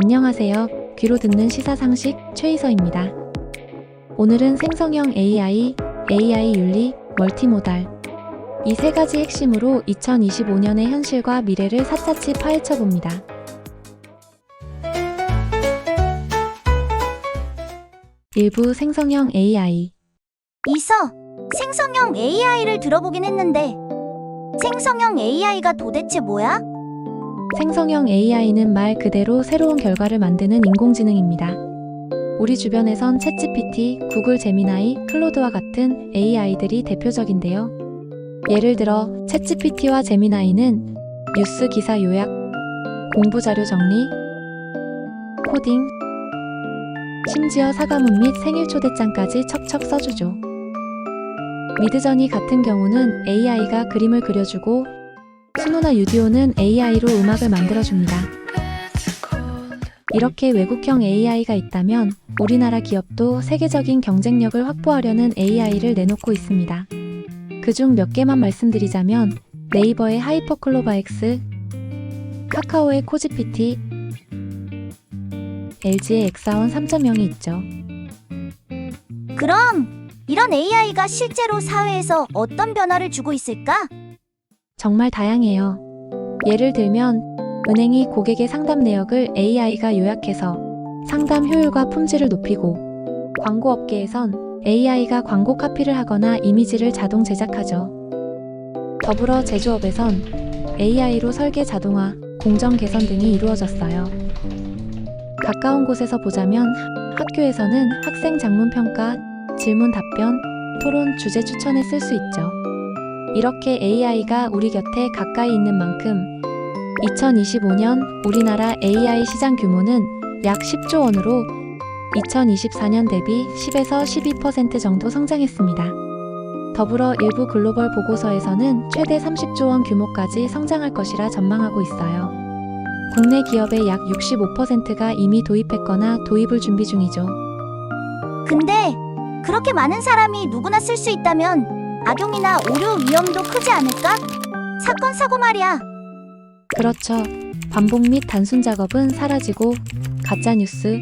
안녕하세요. 귀로 듣는 시사상식 최이서입니다. 오늘은 생성형 AI, AI 윤리, 멀티모달 이 세 가지 핵심으로 2025년의 현실과 미래를 샅샅이 파헤쳐봅니다. 일부 생성형 AI. 이서, 생성형 AI를 들어보긴 했는데 생성형 AI가 도대체 뭐야? 생성형 AI는 말 그대로 새로운 결과를 만드는 인공지능입니다. 우리 주변에선 챗GPT, 구글 제미나이, 클로드와 같은 AI들이 대표적인데요. 예를 들어 챗GPT와 제미나이는 뉴스 기사 요약, 공부 자료 정리, 코딩, 심지어 사과문 및 생일 초대장까지 척척 써주죠. 미드저니 같은 경우는 AI가 그림을 그려주고 수노나 유디오는 AI로 음악을 만들어줍니다. 이렇게 외국형 AI가 있다면 우리나라 기업도 세계적인 경쟁력을 확보하려는 AI를 내놓고 있습니다. 그중 몇 개만 말씀드리자면 네이버의 하이퍼클로바 X, 카카오의 코지피티, LG의 엑사원 3.0이 있죠. 그럼 이런 AI가 실제로 사회에서 어떤 변화를 주고 있을까? 정말 다양해요. 예를 들면 은행이 고객의 상담 내역을 AI가 요약해서 상담 효율과 품질을 높이고 광고업계에선 AI가 광고 카피를 하거나 이미지를 자동 제작하죠. 더불어 제조업에선 AI로 설계 자동화, 공정 개선 등이 이루어졌어요. 가까운 곳에서 보자면 학교에서는 학생 작문 평가, 질문 답변, 토론 주제 추천에 쓸 수 있죠. 이렇게 AI가 우리 곁에 가까이 있는 만큼 2025년 우리나라 AI 시장 규모는 약 10조 원으로 2024년 대비 10에서 12% 정도 성장했습니다. 더불어 일부 글로벌 보고서에서는 최대 30조 원 규모까지 성장할 것이라 전망하고 있어요. 국내 기업의 약 65%가 이미 도입했거나 도입을 준비 중이죠. 근데 그렇게 많은 사람이 누구나 쓸 수 있다면 악용이나 오류 위험도 크지 않을까? 사건 사고 말이야. 그렇죠. 반복 및 단순 작업은 사라지고 가짜뉴스,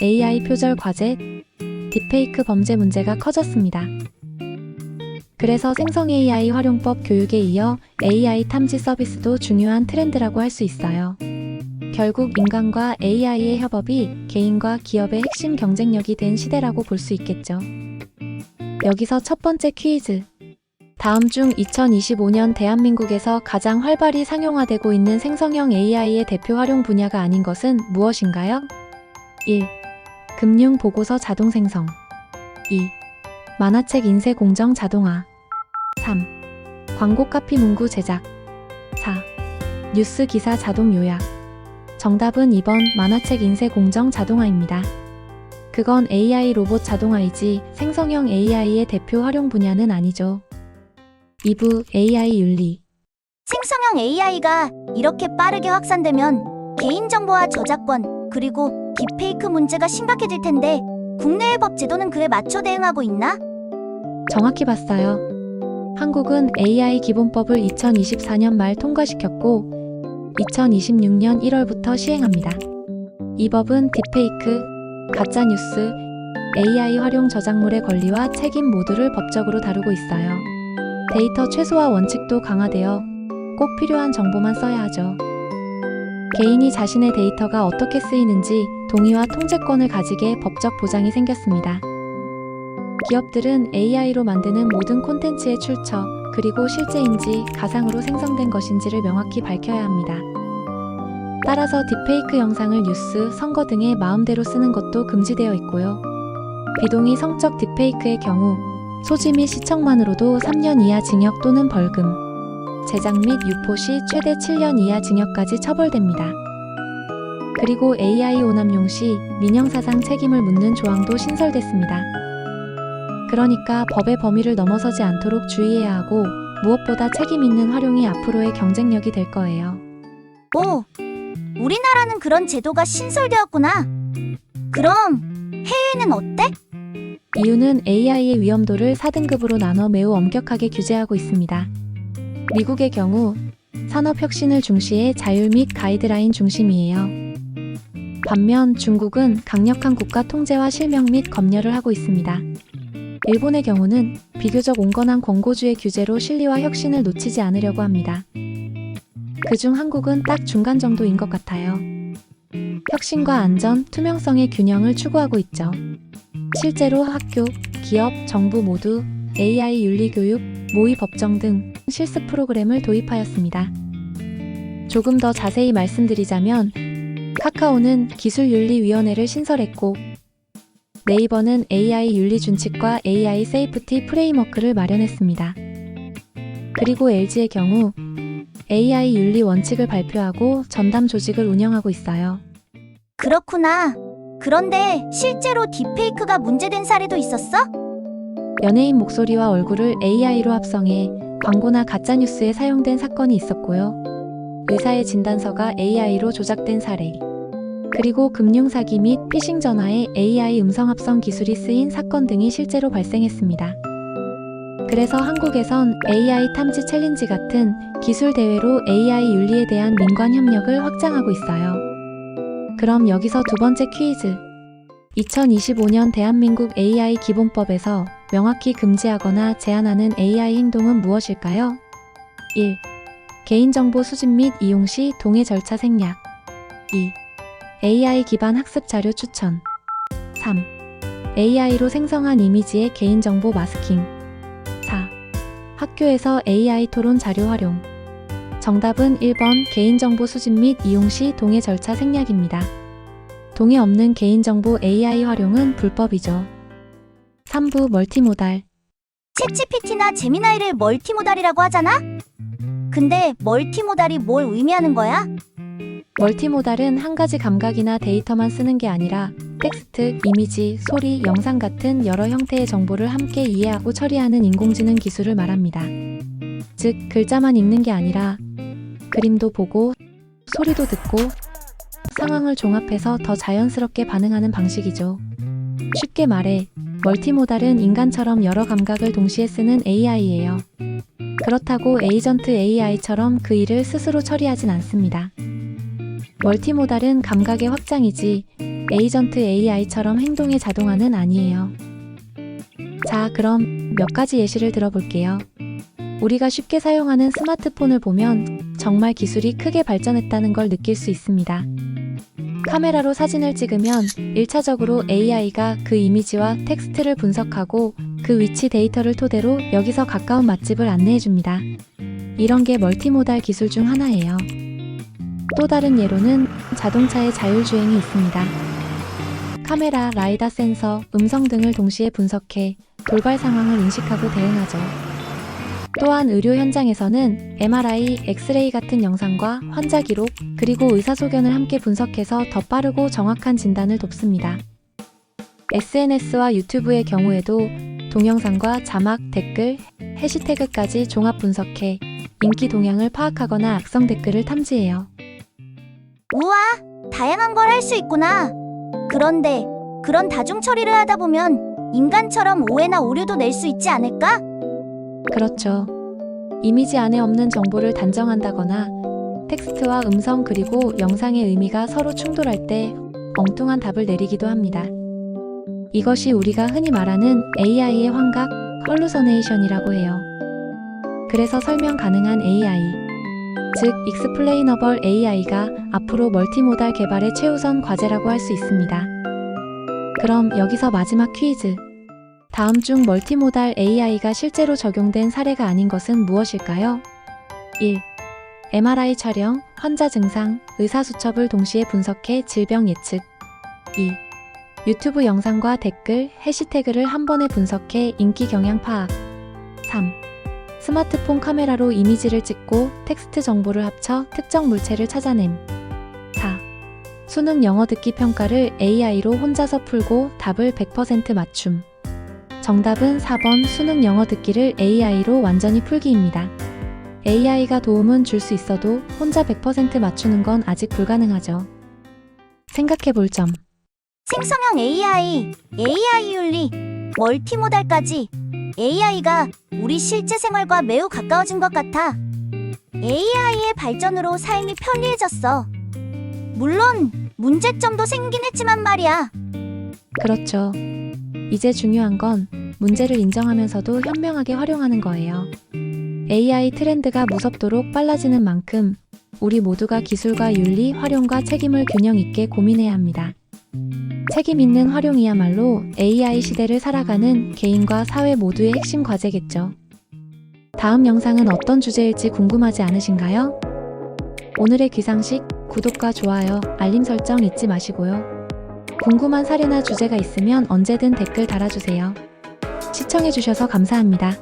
AI 표절 과제, 딥페이크 범죄 문제가 커졌습니다. 그래서 생성 AI 활용법 교육에 이어 AI 탐지 서비스도 중요한 트렌드라고 할 수 있어요. 결국 인간과 AI의 협업이 개인과 기업의 핵심 경쟁력이 된 시대라고 볼 수 있겠죠. 여기서 첫 번째 퀴즈. 다음 중 2025년 대한민국에서 가장 활발히 상용화되고 있는 생성형 AI의 대표 활용 분야가 아닌 것은 무엇인가요? 1. 금융 보고서 자동 생성. 2. 만화책 인쇄 공정 자동화. 3. 광고 카피 문구 제작. 4. 뉴스 기사 자동 요약. 정답은 2번 만화책 인쇄 공정 자동화입니다. 그건 AI 로봇 자동화이지 생성형 AI의 대표 활용 분야는 아니죠. 2부 AI 윤리. 생성형 AI가 이렇게 빠르게 확산되면 개인정보와 저작권, 그리고 딥페이크 문제가 심각해질 텐데 국내의 법 제도는 그에 맞춰 대응하고 있나? 정확히 봤어요. 한국은 AI 기본법을 2024년 말 통과시켰고 2026년 1월부터 시행합니다. 이 법은 딥페이크, 가짜뉴스, AI 활용 저작물의 권리와 책임 모두를 법적으로 다루고 있어요. 데이터 최소화 원칙도 강화되어 꼭 필요한 정보만 써야 하죠. 개인이 자신의 데이터가 어떻게 쓰이는지 동의와 통제권을 가지게 법적 보장이 생겼습니다. 기업들은 AI로 만드는 모든 콘텐츠의 출처, 그리고 실제인지 가상으로 생성된 것인지를 명확히 밝혀야 합니다. 따라서 딥페이크 영상을 뉴스, 선거 등에 마음대로 쓰는 것도 금지되어 있고요. 비동의 성적 딥페이크의 경우 소지 및 시청만으로도 3년 이하 징역 또는 벌금, 제작 및 유포 시 최대 7년 이하 징역까지 처벌됩니다. 그리고 AI 오남용 시 민형사상 책임을 묻는 조항도 신설됐습니다. 그러니까 법의 범위를 넘어서지 않도록 주의해야 하고 무엇보다 책임 있는 활용이 앞으로의 경쟁력이 될 거예요. 오, 우리나라는 그런 제도가 신설되었구나. 그럼 해외는 어때? 이유는 AI의 위험도를 4등급으로 나눠 매우 엄격하게 규제하고 있습니다. 미국의 경우 산업혁신을 중시해 자율 및 가이드라인 중심이에요. 반면 중국은 강력한 국가 통제와 실명 및 검열을 하고 있습니다. 일본의 경우는 비교적 온건한 권고주의 규제로 실리와 혁신을 놓치지 않으려고 합니다. 그중 한국은 딱 중간 정도인 것 같아요. 혁신과 안전, 투명성의 균형을 추구하고 있죠. 실제로 학교, 기업, 정부 모두 AI 윤리교육, 모의 법정 등 실습 프로그램을 도입하였습니다. 조금 더 자세히 말씀드리자면 카카오는 기술윤리위원회를 신설했고 네이버는 AI 윤리준칙과 AI 세이프티 프레임워크를 마련했습니다. 그리고 LG의 경우 AI 윤리 원칙을 발표하고 전담 조직을 운영하고 있어요. 그렇구나. 그런데 실제로 딥페이크가 문제된 사례도 있었어? 연예인 목소리와 얼굴을 AI로 합성해 광고나 가짜뉴스에 사용된 사건이 있었고요. 의사의 진단서가 AI로 조작된 사례. 그리고 금융사기 및 피싱 전화에 AI 음성 합성 기술이 쓰인 사건 등이 실제로 발생했습니다. 그래서 한국에선 AI 탐지 챌린지 같은 기술 대회로 AI 윤리에 대한 민관 협력을 확장하고 있어요. 그럼 여기서 두 번째 퀴즈. 2025년 대한민국 AI 기본법에서 명확히 금지하거나 제한하는 AI 행동은 무엇일까요? 1. 개인정보 수집 및 이용 시 동의 절차 생략. 2. AI 기반 학습 자료 추천. 3. AI로 생성한 이미지의 개인정보 마스킹. 4. 학교에서 AI 토론 자료 활용. 정답은 1번 개인정보 수집 및 이용 시 동의 절차 생략입니다. 동의 없는 개인정보 AI 활용은 불법이죠. 3부 멀티모달. 챗GPT나 제미나이를 멀티모달이라고 하잖아? 근데 멀티모달이 뭘 의미하는 거야? 멀티모달은 한 가지 감각이나 데이터만 쓰는 게 아니라 텍스트, 이미지, 소리, 영상 같은 여러 형태의 정보를 함께 이해하고 처리하는 인공지능 기술을 말합니다. 즉, 글자만 읽는 게 아니라 그림도 보고, 소리도 듣고, 상황을 종합해서 더 자연스럽게 반응하는 방식이죠. 쉽게 말해, 멀티모달은 인간처럼 여러 감각을 동시에 쓰는 AI예요. 그렇다고 에이전트 AI처럼 그 일을 스스로 처리하진 않습니다. 멀티모달은 감각의 확장이지 에이전트 AI처럼 행동의 자동화는 아니에요. 자, 그럼 몇 가지 예시를 들어볼게요. 우리가 쉽게 사용하는 스마트폰을 보면 정말 기술이 크게 발전했다는 걸 느낄 수 있습니다. 카메라로 사진을 찍으면 1차적으로 AI가 그 이미지와 텍스트를 분석하고 그 위치 데이터를 토대로 여기서 가까운 맛집을 안내해줍니다. 이런 게 멀티모달 기술 중 하나예요. 또 다른 예로는 자동차의 자율주행이 있습니다. 카메라, 라이다 센서, 음성 등을 동시에 분석해 돌발 상황을 인식하고 대응하죠. 또한 의료 현장에서는 MRI, 엑스레이 같은 영상과 환자 기록, 그리고 의사소견을 함께 분석해서 더 빠르고 정확한 진단을 돕습니다. SNS와 유튜브의 경우에도 동영상과 자막, 댓글, 해시태그까지 종합 분석해 인기 동향을 파악하거나 악성 댓글을 탐지해요. 우와, 다양한 걸 할 수 있구나. 그런데 그런 다중 처리를 하다 보면 인간처럼 오해나 오류도 낼 수 있지 않을까? 그렇죠. 이미지 안에 없는 정보를 단정한다거나 텍스트와 음성 그리고 영상의 의미가 서로 충돌할 때 엉뚱한 답을 내리기도 합니다. 이것이 우리가 흔히 말하는 AI의 환각, 헐루서네이션이라고 해요. 그래서 설명 가능한 AI, 즉 익스플레이너블 AI가 앞으로 멀티모달 개발의 최우선 과제라고 할 수 있습니다. 그럼 여기서 마지막 퀴즈. 다음 중 멀티모달 AI가 실제로 적용된 사례가 아닌 것은 무엇일까요? 1. MRI 촬영, 환자 증상, 의사수첩을 동시에 분석해 질병 예측. 2. 유튜브 영상과 댓글, 해시태그를 한 번에 분석해 인기 경향 파악. 3. 스마트폰 카메라로 이미지를 찍고 텍스트 정보를 합쳐 특정 물체를 찾아냄. 4. 수능 영어 듣기 평가를 AI로 혼자서 풀고 답을 100% 맞춤. 정답은 4번 수능 영어 듣기를 AI로 완전히 풀기입니다. AI가 도움은 줄 수 있어도 혼자 100% 맞추는 건 아직 불가능하죠. 생각해 볼 점. 생성형 AI, AI 윤리, 멀티모달까지 AI가 우리 실제 생활과 매우 가까워진 것 같아. AI의 발전으로 삶이 편리해졌어. 물론 문제점도 생기긴 했지만 말이야. 그렇죠. 이제 중요한 건 문제를 인정하면서도 현명하게 활용하는 거예요. AI 트렌드가 무섭도록 빨라지는 만큼 우리 모두가 기술과 윤리, 활용과 책임을 균형 있게 고민해야 합니다. 책임 있는 활용이야말로 AI 시대를 살아가는 개인과 사회 모두의 핵심 과제겠죠. 다음 영상은 어떤 주제일지 궁금하지 않으신가요? 오늘의 귀상식, 구독과 좋아요, 알림 설정 잊지 마시고요. 궁금한 사례나 주제가 있으면 언제든 댓글 달아주세요. 시청해주셔서 감사합니다.